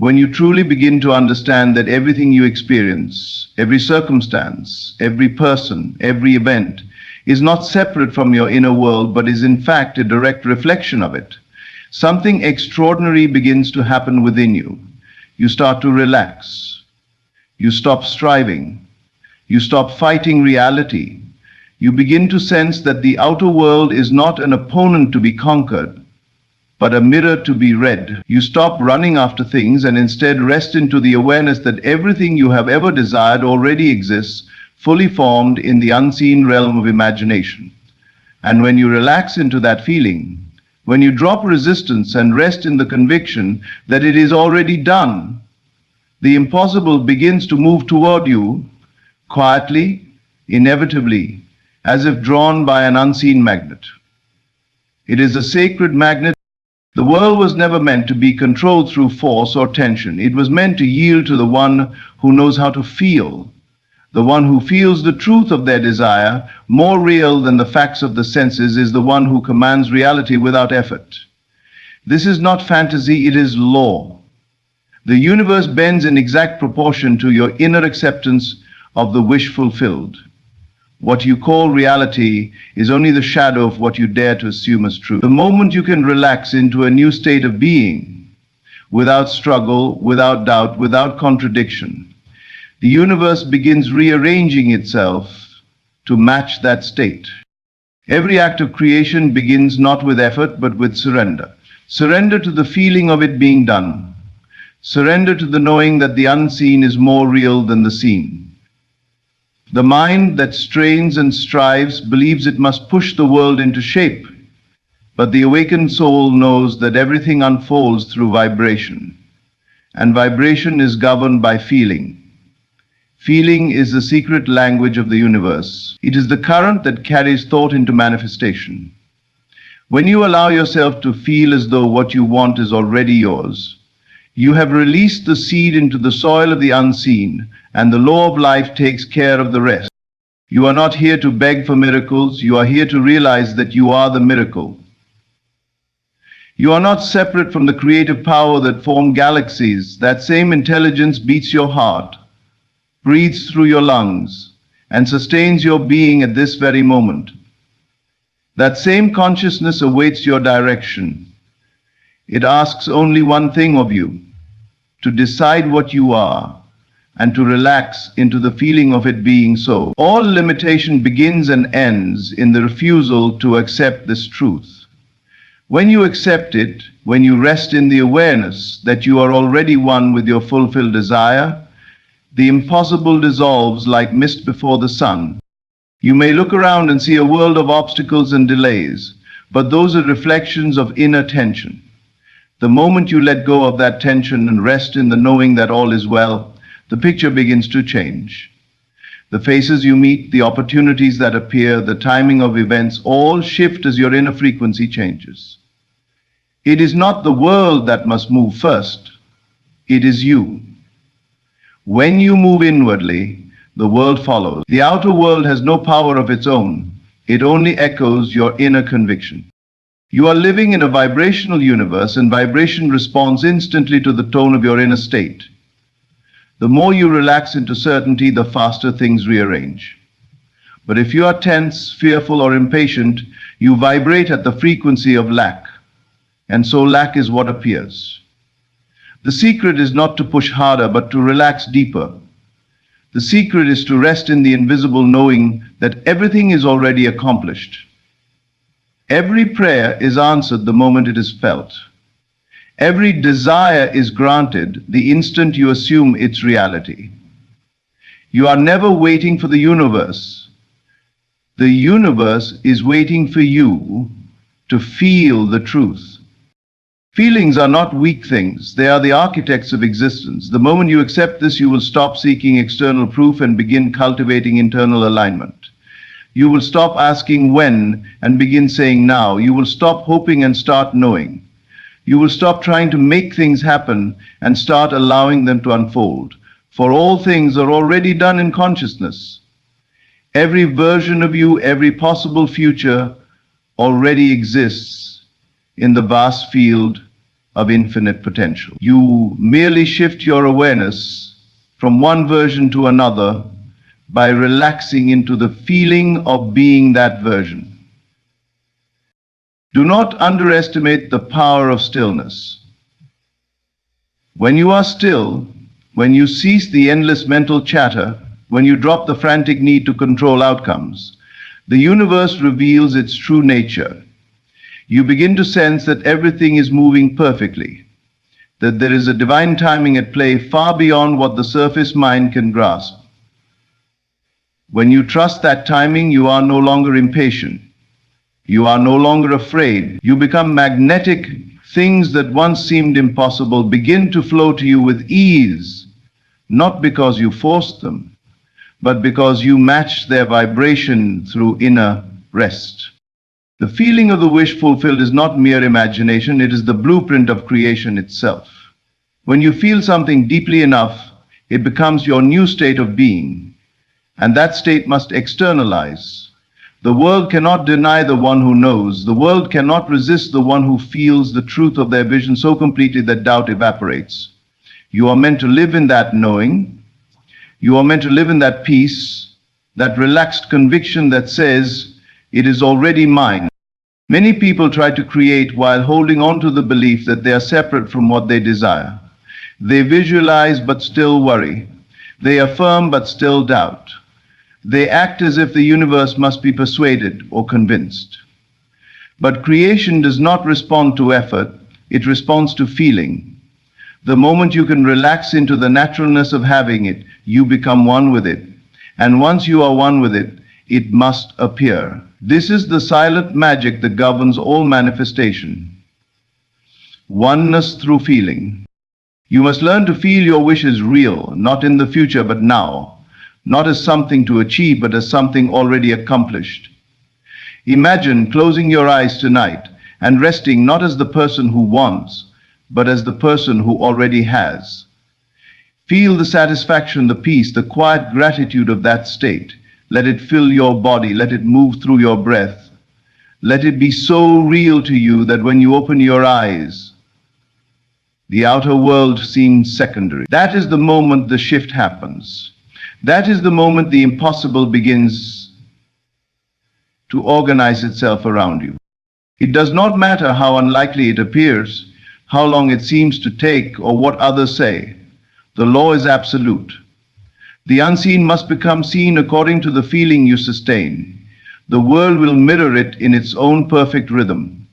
When you truly begin to understand that everything you experience, every circumstance, every person, every event, is not separate from your inner world, but is in fact a direct reflection of it, something extraordinary begins to happen within you. You start to relax. You stop striving. You stop fighting reality. You begin to sense that the outer world is not an opponent to be conquered, but a mirror to be read. You stop running after things and instead rest into the awareness that everything you have ever desired already exists, fully formed in the unseen realm of imagination. And when you relax into that feeling, when you drop resistance and rest in the conviction that it is already done, the impossible begins to move toward you, quietly, inevitably, as if drawn by an unseen magnet. It is a sacred magnet. The world was never meant to be controlled through force or tension. It was meant to yield to the one who knows how to feel, the one who feels the truth of their desire. More real than the facts of the senses is the one who commands reality without effort. This is not fantasy, it is law. The universe bends in exact proportion to your inner acceptance of the wish fulfilled. What you call reality is only the shadow of what you dare to assume as true. The moment you can relax into a new state of being, without struggle, without doubt, without contradiction, the universe begins rearranging itself to match that state. Every act of creation begins not with effort, but with surrender. Surrender to the feeling of it being done. Surrender to the knowing that the unseen is more real than the seen. The mind that strains and strives believes it must push the world into shape, but the awakened soul knows that everything unfolds through vibration, and vibration is governed by feeling. Feeling is the secret language of the universe. It is the current that carries thought into manifestation. When you allow yourself to feel as though what you want is already yours, you have released the seed into the soil of the unseen, and the law of life takes care of the rest. You are not here to beg for miracles. You are here to realize that you are the miracle. You are not separate from the creative power that formed galaxies. That same intelligence beats your heart, breathes through your lungs, and sustains your being at this very moment. That same consciousness awaits your direction. It asks only one thing of you: to decide what you are and to relax into the feeling of it being so. All limitation begins and ends in the refusal to accept this truth. When you accept it, when you rest in the awareness that you are already one with your fulfilled desire, the impossible dissolves like mist before the sun. You may look around and see a world of obstacles and delays, but those are reflections of inner tension. The moment you let go of that tension and rest in the knowing that all is well, the picture begins to change. The faces you meet, the opportunities that appear, the timing of events, all shift as your inner frequency changes. It is not the world that must move first. It is you. When you move inwardly, the world follows. The outer world has no power of its own. It only echoes your inner conviction. You are living in a vibrational universe, and vibration responds instantly to the tone of your inner state. The more you relax into certainty, the faster things rearrange. But if you are tense, fearful, or impatient, you vibrate at the frequency of lack, and so lack is what appears. The secret is not to push harder, but to relax deeper. The secret is to rest in the invisible knowing that everything is already accomplished. Every prayer is answered the moment it is felt. Every desire is granted the instant you assume its reality. You are never waiting for the universe. The universe is waiting for you to feel the truth. Feelings are not weak things. They are the architects of existence. The moment you accept this, you will stop seeking external proof and begin cultivating internal alignment. You will stop asking when and begin saying now. You will stop hoping and start knowing. You will stop trying to make things happen and start allowing them to unfold. For all things are already done in consciousness. Every version of you, every possible future already exists in the vast field of infinite potential. You merely shift your awareness from one version to another by relaxing into the feeling of being that version. Do not underestimate the power of stillness. When you are still, when you cease the endless mental chatter, when you drop the frantic need to control outcomes, the universe reveals its true nature. You begin to sense that everything is moving perfectly, that there is a divine timing at play far beyond what the surface mind can grasp. When you trust that timing, you are no longer impatient. You are no longer afraid. You become magnetic. Things that once seemed impossible begin to flow to you with ease, not because you forced them, but because you match their vibration through inner rest. The feeling of the wish fulfilled is not mere imagination, it is the blueprint of creation itself. When you feel something deeply enough, it becomes your new state of being, and that state must externalize. The world cannot deny the one who knows. The world cannot resist the one who feels the truth of their vision so completely that doubt evaporates. You are meant to live in that knowing. You are meant to live in that peace, that relaxed conviction that says, it is already mine. Many people try to create while holding on to the belief that they are separate from what they desire. They visualize but still worry. They affirm but still doubt. They act as if the universe must be persuaded or convinced. But creation does not respond to effort, it responds to feeling. The moment you can relax into the naturalness of having it, you become one with it. And once you are one with it, it must appear. This is the silent magic that governs all manifestation. Oneness through feeling. You must learn to feel your wish is real, not in the future but now. Not as something to achieve, but as something already accomplished. Imagine closing your eyes tonight and resting not as the person who wants, but as the person who already has. Feel the satisfaction, the peace, the quiet gratitude of that state. Let it fill your body, let it move through your breath. Let it be so real to you that when you open your eyes, the outer world seems secondary. That is the moment the shift happens. That is the moment the impossible begins to organize itself around you. It does not matter how unlikely it appears, how long it seems to take, or what others say. The law is absolute. The unseen must become seen according to the feeling you sustain. The world will mirror it in its own perfect rhythm.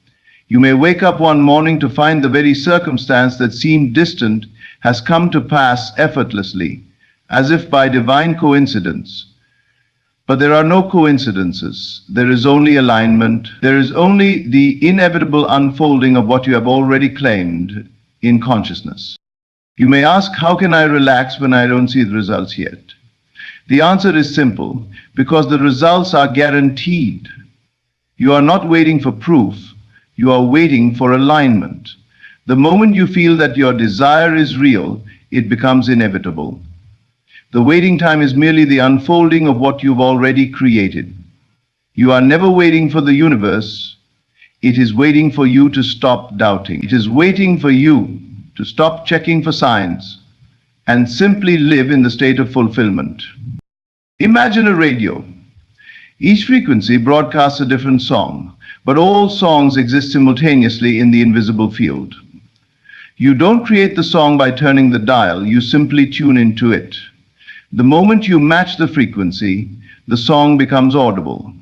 You may wake up one morning to find the very circumstance that seemed distant has come to pass effortlessly, as if by divine coincidence. But there are no coincidences. There is only alignment. There is only the inevitable unfolding of what you have already claimed in consciousness. You may ask, how can I relax when I don't see the results yet? The answer is simple, because the results are guaranteed. You are not waiting for proof. You are waiting for alignment. The moment you feel that your desire is real, it becomes inevitable. The waiting time is merely the unfolding of what you've already created. You are never waiting for the universe. It is waiting for you to stop doubting. It is waiting for you to stop checking for signs and simply live in the state of fulfillment. Imagine a radio. Each frequency broadcasts a different song, but all songs exist simultaneously in the invisible field. You don't create the song by turning the dial, you simply tune into it. The moment you match the frequency, the song becomes audible.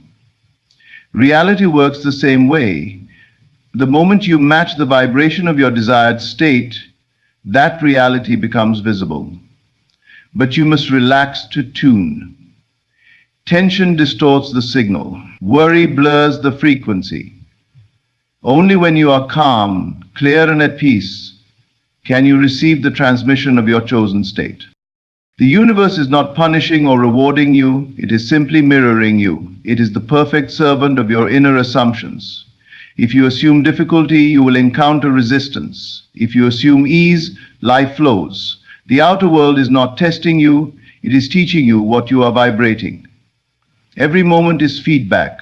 Reality works the same way. The moment you match the vibration of your desired state, that reality becomes visible. But you must relax to tune. Tension distorts the signal. Worry blurs the frequency. Only when you are calm, clear, and at peace can you receive the transmission of your chosen state. The universe is not punishing or rewarding you, it is simply mirroring you. It is the perfect servant of your inner assumptions. If you assume difficulty, you will encounter resistance. If you assume ease, life flows. The outer world is not testing you, it is teaching you what you are vibrating. Every moment is feedback.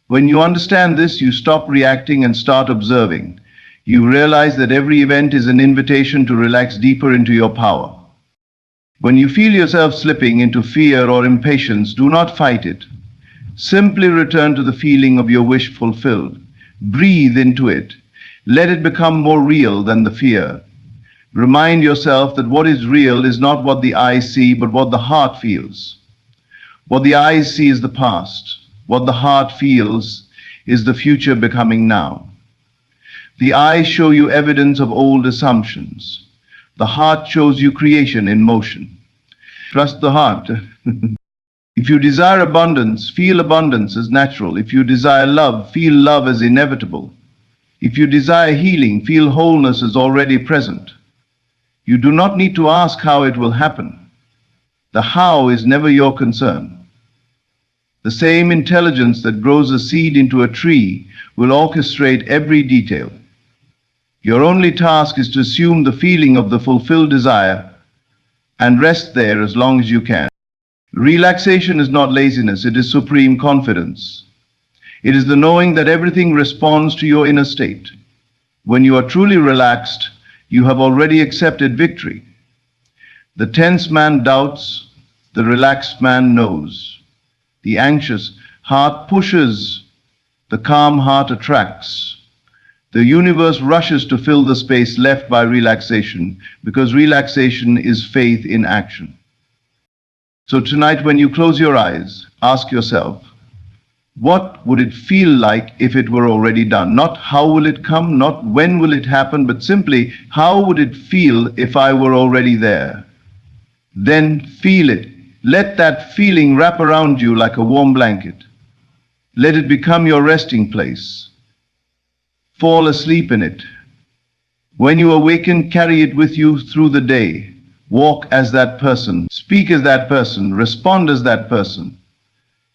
When you understand this, you stop reacting and start observing. You realize that every event is an invitation to relax deeper into your power. When you feel yourself slipping into fear or impatience, do not fight it. Simply return to the feeling of your wish fulfilled. Breathe into it. Let it become more real than the fear. Remind yourself that what is real is not what the eyes see, but what the heart feels. What the eyes see is the past. What the heart feels is the future becoming now. The eyes show you evidence of old assumptions. The heart shows you creation in motion. Trust the heart. If you desire abundance, feel abundance as natural. If you desire love, feel love as inevitable. If you desire healing, feel wholeness as already present. You do not need to ask how it will happen. The how is never your concern. The same intelligence that grows a seed into a tree will orchestrate every detail. Your only task is to assume the feeling of the fulfilled desire and rest there as long as you can. Relaxation is not laziness, it is supreme confidence. It is the knowing that everything responds to your inner state. When you are truly relaxed, you have already accepted victory. The tense man doubts, the relaxed man knows. The anxious heart pushes, the calm heart attracts. The universe rushes to fill the space left by relaxation, because relaxation is faith in action. So tonight, when you close your eyes, ask yourself, what would it feel like if it were already done? Not how will it come, not when will it happen, but simply how would it feel if I were already there? Then feel it. Let that feeling wrap around you like a warm blanket. Let it become your resting place. Fall asleep in it. When you awaken, carry it with you through the day. Walk as that person, speak as that person, respond as that person.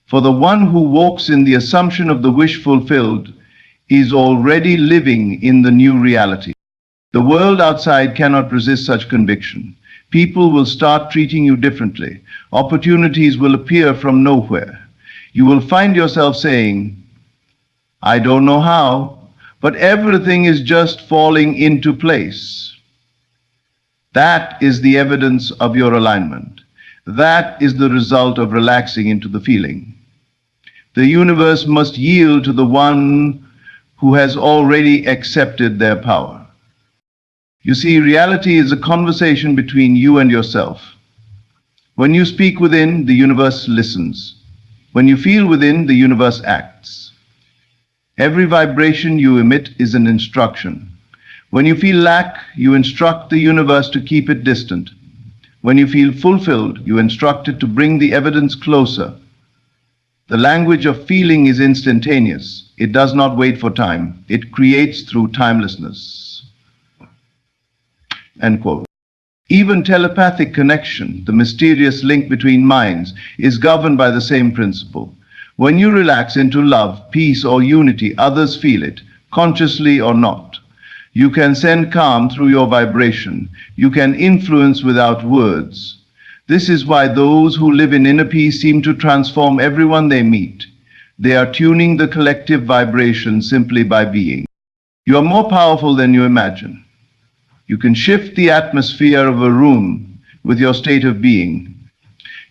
For the one who walks in the assumption of the wish fulfilled is already living in the new reality. The world outside cannot resist such conviction. People will start treating you differently. Opportunities will appear from nowhere. You will find yourself saying, I don't know how, but everything is just falling into place. That is the evidence of your alignment. That is the result of relaxing into the feeling. The universe must yield to the one who has already accepted their power. You see, reality is a conversation between you and yourself. When you speak within, the universe listens. When you feel within, the universe acts. Every vibration you emit is an instruction. When you feel lack, you instruct the universe to keep it distant. When you feel fulfilled, you instruct it to bring the evidence closer. The language of feeling is instantaneous. It does not wait for time. It creates through timelessness. End quote. Even telepathic connection, the mysterious link between minds, is governed by the same principle. When you relax into love, peace, or unity, others feel it, consciously or not. You can send calm through your vibration. You can influence without words. This is why those who live in inner peace seem to transform everyone they meet. They are tuning the collective vibration simply by being. You are more powerful than you imagine. You can shift the atmosphere of a room with your state of being.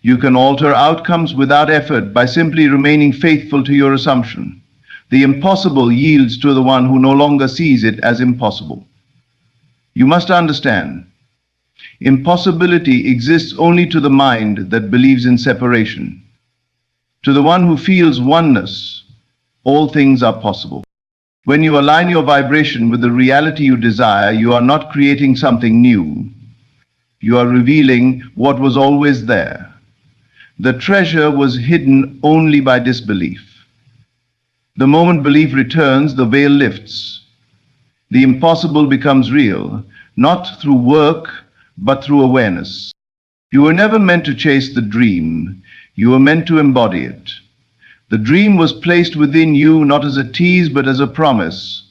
You can alter outcomes without effort by simply remaining faithful to your assumption. The impossible yields to the one who no longer sees it as impossible. You must understand, impossibility exists only to the mind that believes in separation. To the one who feels oneness, all things are possible. When you align your vibration with the reality you desire, you are not creating something new. You are revealing what was always there. The treasure was hidden only by disbelief. The moment belief returns, the veil lifts. The impossible becomes real, not through work, but through awareness. You were never meant to chase the dream. You were meant to embody it. The dream was placed within you not as a tease, but as a promise.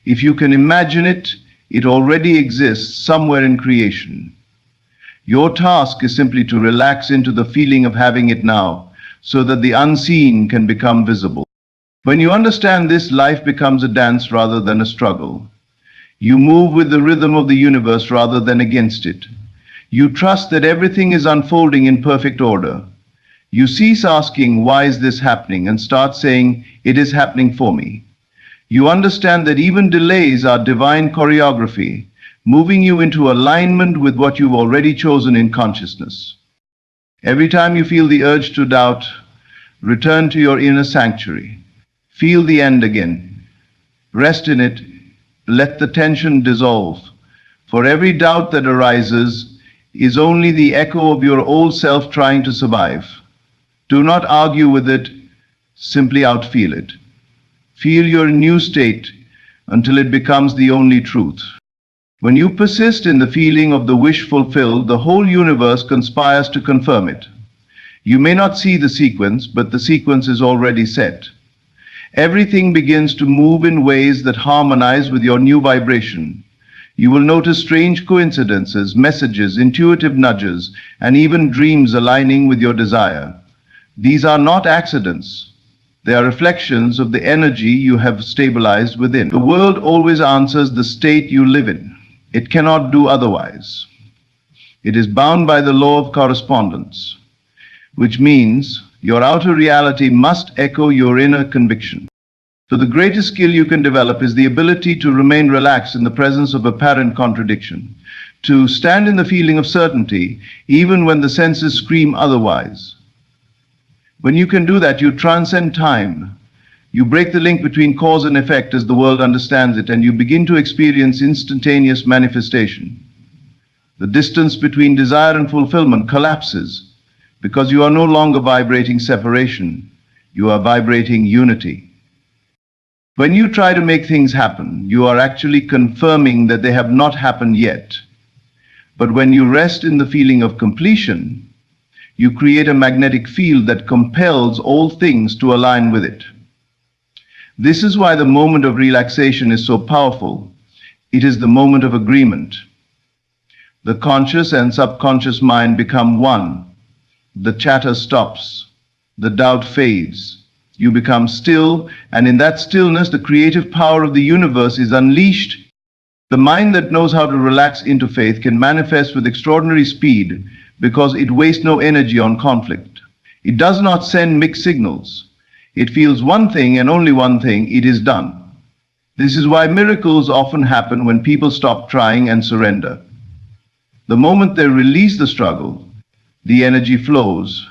If you can imagine it, it already exists somewhere in creation. Your task is simply to relax into the feeling of having it now, so that the unseen can become visible. When you understand this, life becomes a dance rather than a struggle. You move with the rhythm of the universe rather than against it. You trust that everything is unfolding in perfect order. You cease asking, why is this happening, and start saying, it is happening for me. You understand that even delays are divine choreography, moving you into alignment with what you've already chosen in consciousness. Every time you feel the urge to doubt, return to your inner sanctuary. Feel the end again. Rest in it. Let the tension dissolve. For every doubt that arises is only the echo of your old self trying to survive. Do not argue with it, simply outfeel it. Feel your new state until it becomes the only truth. When you persist in the feeling of the wish fulfilled, the whole universe conspires to confirm it. You may not see the sequence, but the sequence is already set. Everything begins to move in ways that harmonize with your new vibration. You will notice strange coincidences, messages, intuitive nudges, and even dreams aligning with your desire. These are not accidents. They are reflections of the energy you have stabilized within. The world always answers the state you live in. It cannot do otherwise. It is bound by the law of correspondence, which means your outer reality must echo your inner conviction. So the greatest skill you can develop is the ability to remain relaxed in the presence of apparent contradiction, to stand in the feeling of certainty even when the senses scream otherwise. When you can do that, you transcend time. You break the link between cause and effect as the world understands it, and you begin to experience instantaneous manifestation. The distance between desire and fulfillment collapses because you are no longer vibrating separation. You are vibrating unity. When you try to make things happen, you are actually confirming that they have not happened yet. But when you rest in the feeling of completion, you create a magnetic field that compels all things to align with it. This is why the moment of relaxation is so powerful. It is the moment of agreement. The conscious and subconscious mind become one. The chatter stops. The doubt fades. You become still, and in that stillness, the creative power of the universe is unleashed. The mind that knows how to relax into faith can manifest with extraordinary speed because it wastes no energy on conflict. It does not send mixed signals. It feels one thing and only one thing: it is done. This is why miracles often happen when people stop trying and surrender. The moment they release the struggle, the energy flows.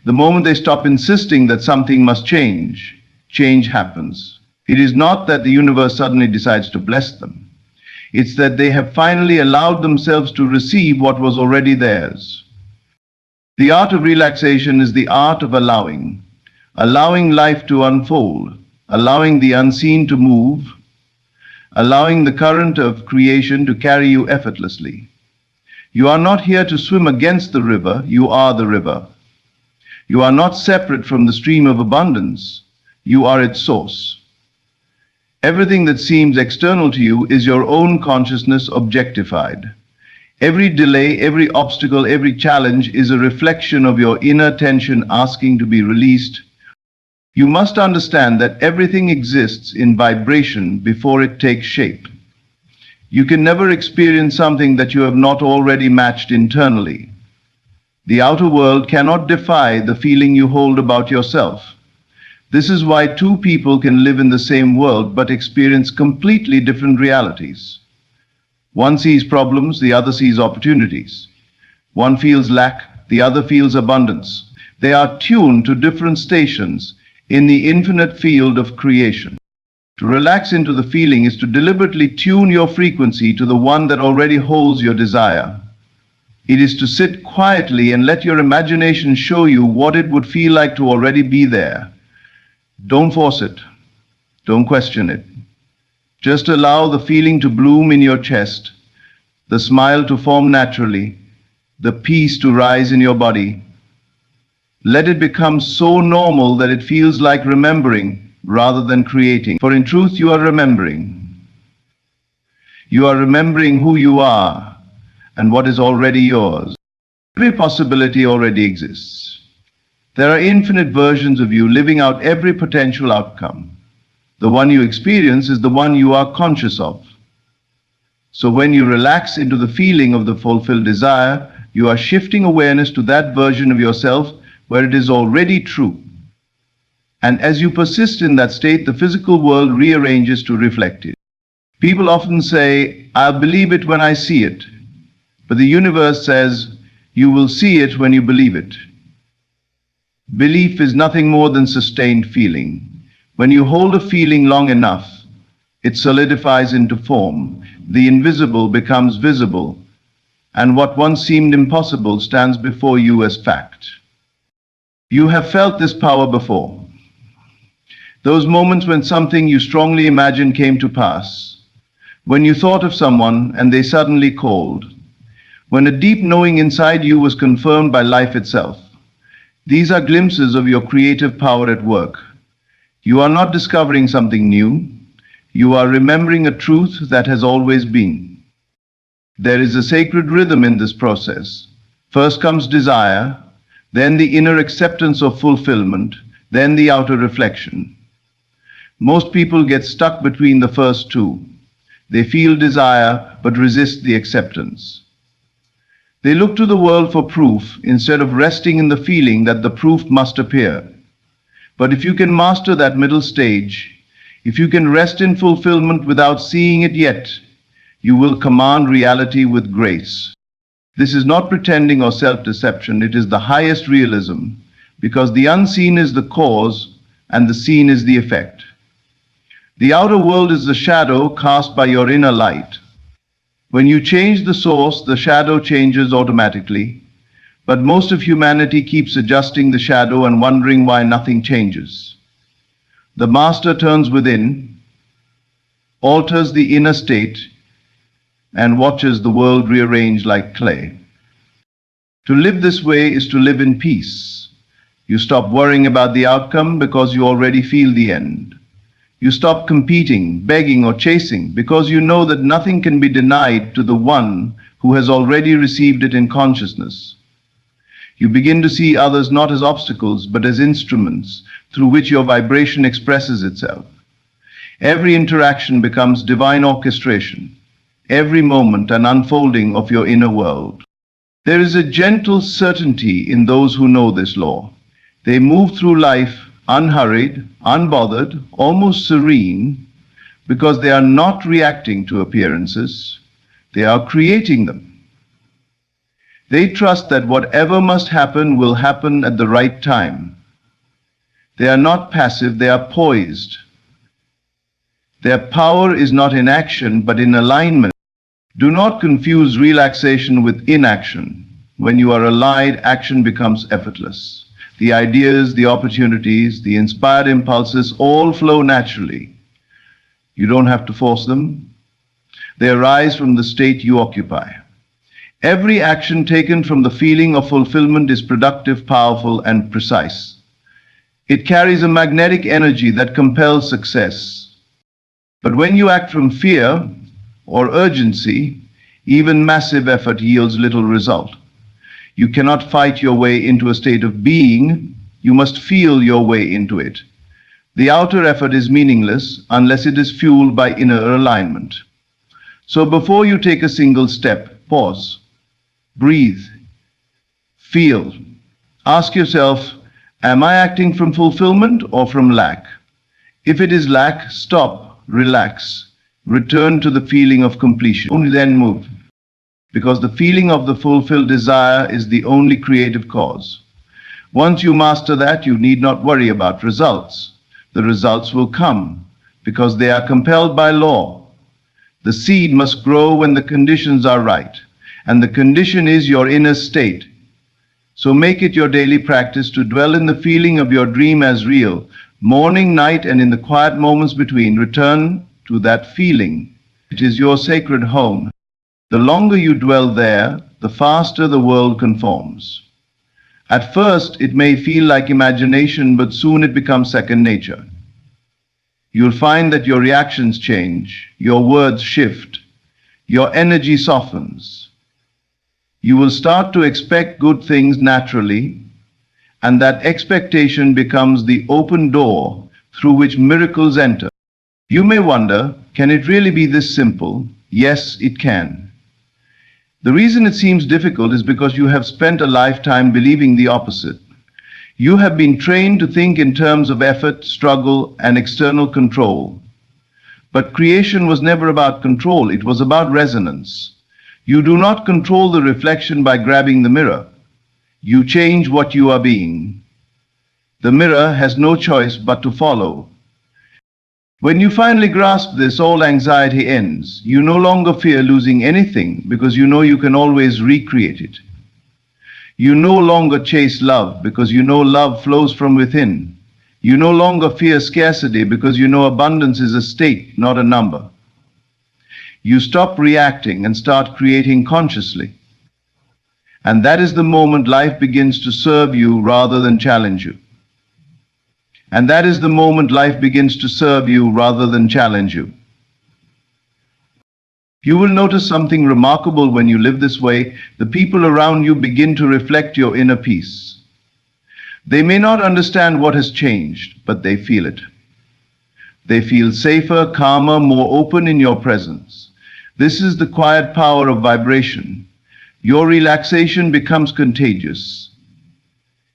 The moment they stop insisting that something must change, change happens. It is not that the universe suddenly decides to bless them. It's that they have finally allowed themselves to receive what was already theirs. The art of relaxation is the art of allowing life to unfold, allowing the unseen to move, allowing the current of creation to carry you effortlessly. You are not here to swim against the river, you are the river. You are not separate from the stream of abundance, you are its source. Everything that seems external to you is your own consciousness objectified. Every delay, every obstacle, every challenge is a reflection of your inner tension asking to be released. You must understand that everything exists in vibration before it takes shape. You can never experience something that you have not already matched internally. The outer world cannot defy the feeling you hold about yourself. This is why two people can live in the same world but experience completely different realities. One sees problems, the other sees opportunities. One feels lack, the other feels abundance. They are tuned to different stations in the infinite field of creation. To relax into the feeling is to deliberately tune your frequency to the one that already holds your desire. It is to sit quietly and let your imagination show you what it would feel like to already be there. Don't force it. Don't question it. Just allow the feeling to bloom in your chest, the smile to form naturally, the peace to rise in your body. Let it become so normal that it feels like remembering rather than creating. For in truth, you are remembering. You are remembering who you are and what is already yours. Every possibility already exists. There are infinite versions of you living out every potential outcome. The one you experience is the one you are conscious of. So when you relax into the feeling of the fulfilled desire, you are shifting awareness to that version of yourself where it is already true. And as you persist in that state, the physical world rearranges to reflect it. People often say, "I'll believe it when I see it." But the universe says, "You will see it when you believe it." Belief is nothing more than sustained feeling. When you hold a feeling long enough, it solidifies into form. The invisible becomes visible, and what once seemed impossible stands before you as fact. You have felt this power before. Those moments when something you strongly imagined came to pass. When you thought of someone and they suddenly called. When a deep knowing inside you was confirmed by life itself. These are glimpses of your creative power at work. You are not discovering something new. You are remembering a truth that has always been. There is a sacred rhythm in this process. First comes desire, then the inner acceptance of fulfillment, then the outer reflection. Most people get stuck between the first two. They feel desire but resist the acceptance. They look to the world for proof instead of resting in the feeling that the proof must appear. But if you can master that middle stage, if you can rest in fulfillment without seeing it yet, you will command reality with grace. This is not pretending or self-deception, it is the highest realism, because the unseen is the cause and the seen is the effect. The outer world is the shadow cast by your inner light. When you change the source, the shadow changes automatically, but most of humanity keeps adjusting the shadow and wondering why nothing changes. The master turns within, alters the inner state, and watches the world rearrange like clay. To live this way is to live in peace. You stop worrying about the outcome because you already feel the end. You stop competing, begging, or chasing because you know that nothing can be denied to the one who has already received it in consciousness. You begin to see others not as obstacles but as instruments through which your vibration expresses itself. Every interaction becomes divine orchestration, every moment an unfolding of your inner world. There is a gentle certainty in those who know this law. They move through life unhurried, unbothered, almost serene, because they are not reacting to appearances, they are creating them. They trust that whatever must happen will happen at the right time. They are not passive, they are poised. Their power is not in action, but in alignment. Do not confuse relaxation with inaction. When you are aligned, action becomes effortless. The ideas, the opportunities, the inspired impulses all flow naturally. You don't have to force them. They arise from the state you occupy. Every action taken from the feeling of fulfillment is productive, powerful, and precise. It carries a magnetic energy that compels success. But when you act from fear or urgency, even massive effort yields little result. You cannot fight your way into a state of being, you must feel your way into it. The outer effort is meaningless unless it is fueled by inner alignment. So before you take a single step, pause, breathe, feel. Ask yourself, am I acting from fulfillment or from lack? If it is lack, stop, relax, return to the feeling of completion. Only then move. Because the feeling of the fulfilled desire is the only creative cause. Once you master that, you need not worry about results. The results will come because they are compelled by law. The seed must grow when the conditions are right, and the condition is your inner state. So make it your daily practice to dwell in the feeling of your dream as real. Morning, night, and in the quiet moments between, return to that feeling. It is your sacred home. The longer you dwell there, the faster the world conforms. At first, it may feel like imagination, but soon it becomes second nature. You'll find that your reactions change, your words shift, your energy softens. You will start to expect good things naturally, and that expectation becomes the open door through which miracles enter. You may wonder, can it really be this simple? Yes, it can. The reason it seems difficult is because you have spent a lifetime believing the opposite. You have been trained to think in terms of effort, struggle, and external control. But creation was never about control, it was about resonance. You do not control the reflection by grabbing the mirror. You change what you are being. The mirror has no choice but to follow. When you finally grasp this, all anxiety ends. You no longer fear losing anything because you know you can always recreate it. You no longer chase love because you know love flows from within. You no longer fear scarcity because you know abundance is a state, not a number. You stop reacting and start creating consciously. And that is the moment life begins to serve you rather than challenge you. And that is the moment life begins to serve you rather than challenge you. You will notice something remarkable when you live this way. The people around you begin to reflect your inner peace. They may not understand what has changed, but they feel it. They feel safer, calmer, more open in your presence. This is the quiet power of vibration. Your relaxation becomes contagious.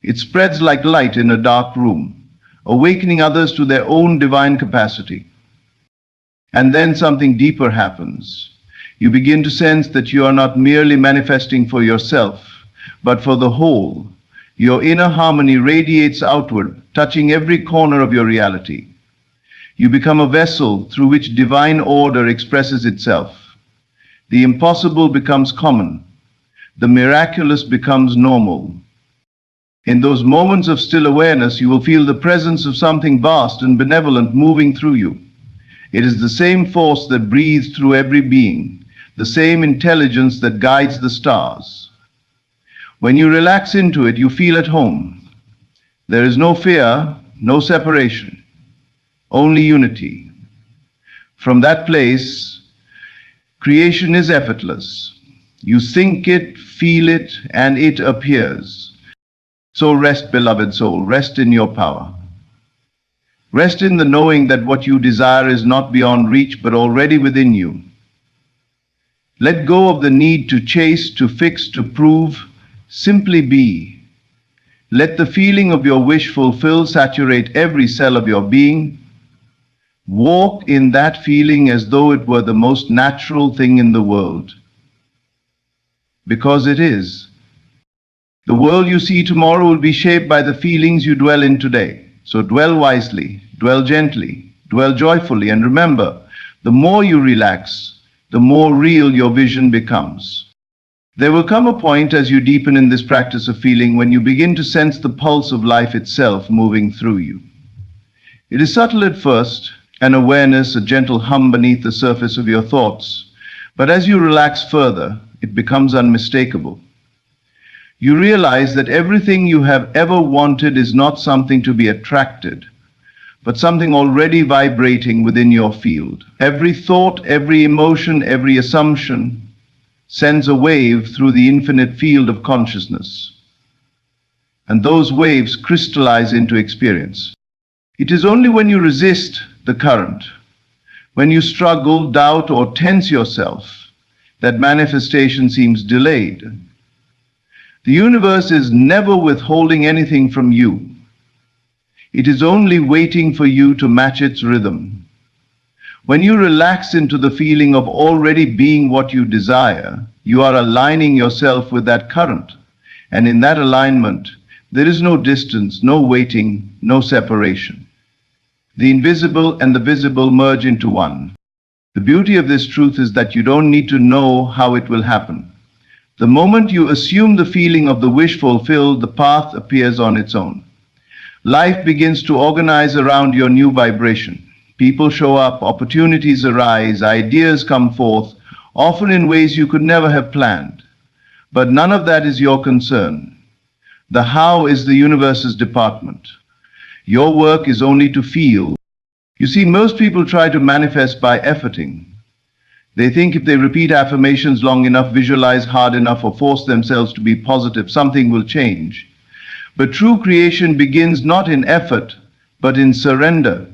It spreads like light in a dark room, awakening others to their own divine capacity. And then something deeper happens. You begin to sense that you are not merely manifesting for yourself, but for the whole. Your inner harmony radiates outward, touching every corner of your reality. You become a vessel through which divine order expresses itself. The impossible becomes common. The miraculous becomes normal. In those moments of still awareness, you will feel the presence of something vast and benevolent moving through you. It is the same force that breathes through every being, the same intelligence that guides the stars. When you relax into it, you feel at home. There is no fear, no separation, only unity. From that place, creation is effortless. You think it, feel it, and it appears. So rest, beloved soul, rest in your power. Rest in the knowing that what you desire is not beyond reach, but already within you. Let go of the need to chase, to fix, to prove. Simply be. Let the feeling of your wish fulfill saturate every cell of your being. Walk in that feeling as though it were the most natural thing in the world. Because it is. The world you see tomorrow will be shaped by the feelings you dwell in today. So dwell wisely, dwell gently, dwell joyfully, and remember, the more you relax, the more real your vision becomes. There will come a point as you deepen in this practice of feeling when you begin to sense the pulse of life itself moving through you. It is subtle at first, an awareness, a gentle hum beneath the surface of your thoughts, but as you relax further, it becomes unmistakable. You realize that everything you have ever wanted is not something to be attracted, but something already vibrating within your field. Every thought, every emotion, every assumption sends a wave through the infinite field of consciousness. And those waves crystallize into experience. It is only when you resist the current, when you struggle, doubt, or tense yourself, that manifestation seems delayed. The universe is never withholding anything from you. It is only waiting for you to match its rhythm. When you relax into the feeling of already being what you desire, you are aligning yourself with that current. And in that alignment, there is no distance, no waiting, no separation. The invisible and the visible merge into one. The beauty of this truth is that you don't need to know how it will happen. The moment you assume the feeling of the wish fulfilled, the path appears on its own. Life begins to organize around your new vibration. People show up, opportunities arise, ideas come forth, often in ways you could never have planned. But none of that is your concern. The how is the universe's department. Your work is only to feel. You see, most people try to manifest by efforting. They think if they repeat affirmations long enough, visualize hard enough, or force themselves to be positive, something will change. But true creation begins not in effort, but in surrender.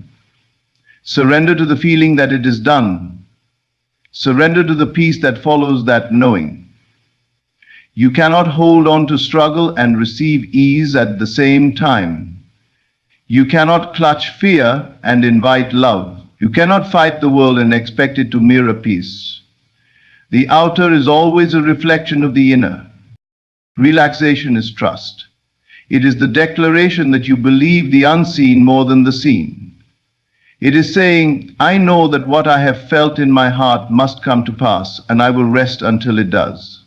Surrender to the feeling that it is done. Surrender to the peace that follows that knowing. You cannot hold on to struggle and receive ease at the same time. You cannot clutch fear and invite love. You cannot fight the world and expect it to mirror peace. The outer is always a reflection of the inner. Relaxation is trust. It is the declaration that you believe the unseen more than the seen. It is saying, I know that what I have felt in my heart must come to pass, and I will rest until it does.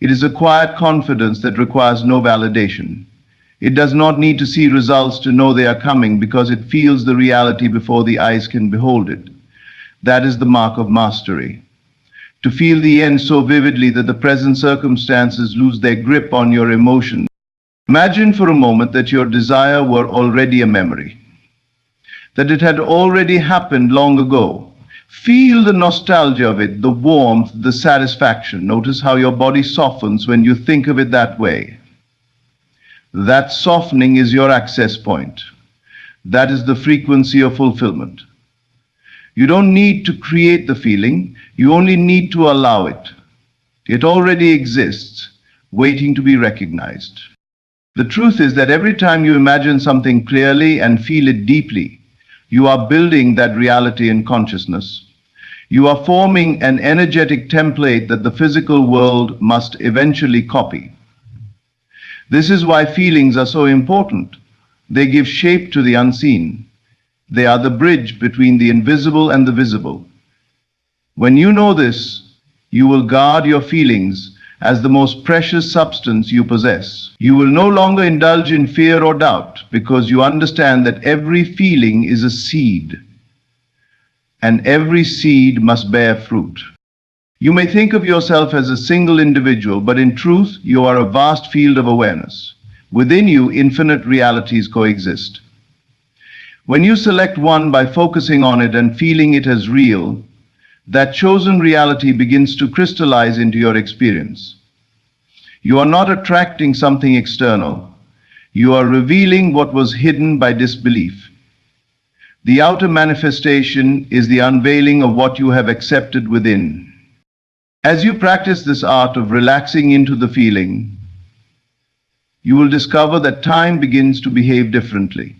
It is a quiet confidence that requires no validation. It does not need to see results to know they are coming because it feels the reality before the eyes can behold it. That is the mark of mastery. To feel the end so vividly that the present circumstances lose their grip on your emotions. Imagine for a moment that your desire were already a memory, that it had already happened long ago. Feel the nostalgia of it, the warmth, the satisfaction. Notice how your body softens when you think of it that way. That softening is your access point. That is the frequency of fulfillment. You don't need to create the feeling, you only need to allow it. It already exists, waiting to be recognized. The truth is that every time you imagine something clearly and feel it deeply, you are building that reality in consciousness. You are forming an energetic template that the physical world must eventually copy. This is why feelings are so important. They give shape to the unseen. They are the bridge between the invisible and the visible. When you know this, you will guard your feelings as the most precious substance you possess. You will no longer indulge in fear or doubt because you understand that every feeling is a seed, and every seed must bear fruit. You may think of yourself as a single individual, but in truth, you are a vast field of awareness. Within you, infinite realities coexist. When you select one by focusing on it and feeling it as real, that chosen reality begins to crystallize into your experience. You are not attracting something external. You are revealing what was hidden by disbelief. The outer manifestation is the unveiling of what you have accepted within. As you practice this art of relaxing into the feeling, you will discover that time begins to behave differently.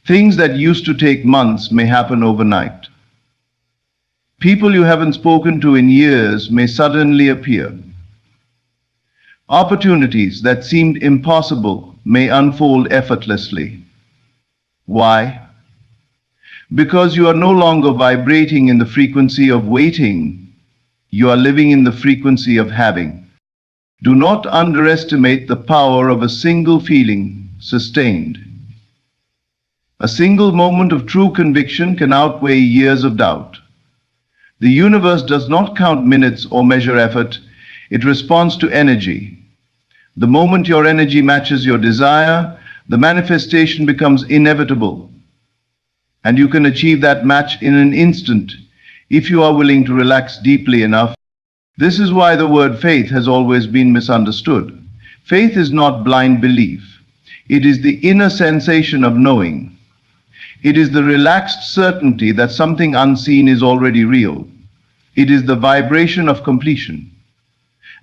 Things that used to take months may happen overnight. People you haven't spoken to in years may suddenly appear. Opportunities that seemed impossible may unfold effortlessly. Why? Because you are no longer vibrating in the frequency of waiting. You are living in the frequency of having. Do not underestimate the power of a single feeling sustained. A single moment of true conviction can outweigh years of doubt. The universe does not count minutes or measure effort. It responds to energy. The moment your energy matches your desire, the manifestation becomes inevitable. And you can achieve that match in an instant if you are willing to relax deeply enough. This is why the word faith has always been misunderstood. Faith is not blind belief. It is the inner sensation of knowing. It is the relaxed certainty that something unseen is already real. It is the vibration of completion.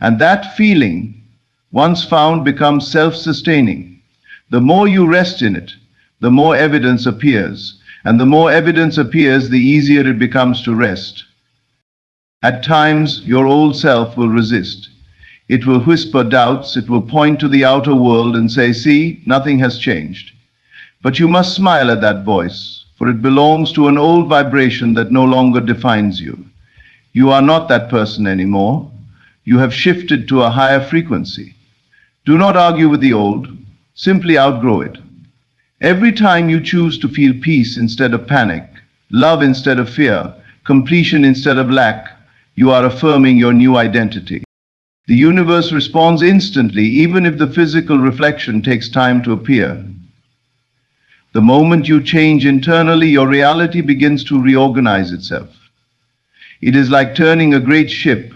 And that feeling, once found, becomes self-sustaining. The more you rest in it, the more evidence appears. And the more evidence appears, the easier it becomes to rest. At times, your old self will resist. It will whisper doubts. It will point to the outer world and say, see, nothing has changed. But you must smile at that voice, for it belongs to an old vibration that no longer defines you. You are not that person anymore. You have shifted to a higher frequency. Do not argue with the old. Simply outgrow it. Every time you choose to feel peace instead of panic, love instead of fear, completion instead of lack, you are affirming your new identity. The universe responds instantly, even if the physical reflection takes time to appear. The moment you change internally, your reality begins to reorganize itself. It is like turning a great ship.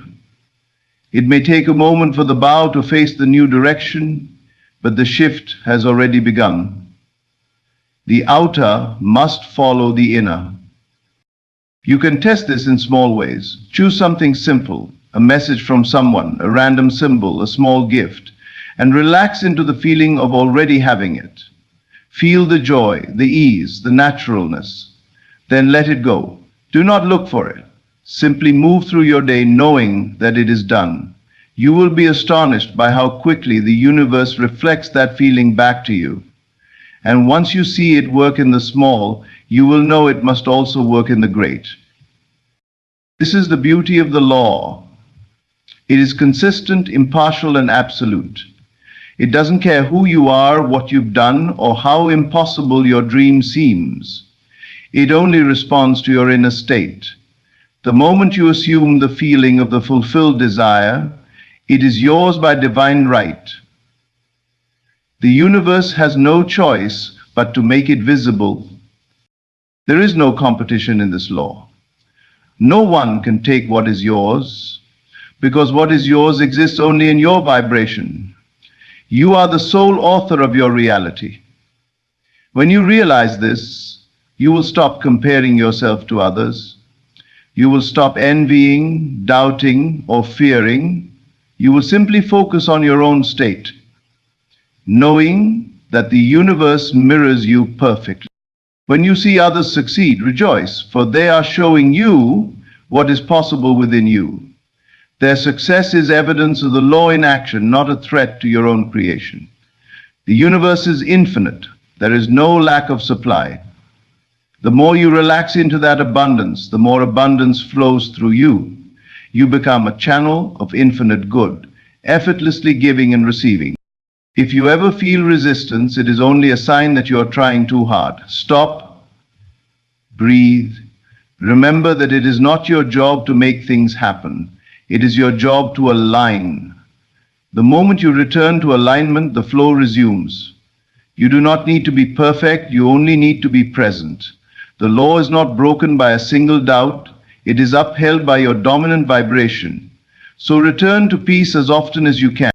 It may take a moment for the bow to face the new direction, but the shift has already begun. The outer must follow the inner. You can test this in small ways. Choose something simple, a message from someone, a random symbol, a small gift, and relax into the feeling of already having it. Feel the joy, the ease, the naturalness. Then let it go. Do not look for it. Simply move through your day knowing that it is done. You will be astonished by how quickly the universe reflects that feeling back to you. And once you see it work in the small, you will know it must also work in the great. This is the beauty of the law. It is consistent, impartial, and absolute. It doesn't care who you are, what you've done, or how impossible your dream seems. It only responds to your inner state. The moment you assume the feeling of the fulfilled desire, it is yours by divine right. The universe has no choice but to make it visible. There is no competition in this law. No one can take what is yours, because what is yours exists only in your vibration. You are the sole author of your reality. When you realize this, you will stop comparing yourself to others. You will stop envying, doubting, or fearing. You will simply focus on your own state, knowing that the universe mirrors you perfectly. When you see others succeed, rejoice, for they are showing you what is possible within you. Their success is evidence of the law in action, not a threat to your own creation. The universe is infinite. There is no lack of supply. The more you relax into that abundance, the more abundance flows through you. You become a channel of infinite good, effortlessly giving and receiving. If you ever feel resistance, it is only a sign that you are trying too hard. Stop, breathe. Remember that it is not your job to make things happen. It is your job to align. The moment you return to alignment, the flow resumes. You do not need to be perfect, you only need to be present. The law is not broken by a single doubt, it is upheld by your dominant vibration. So return to peace as often as you can.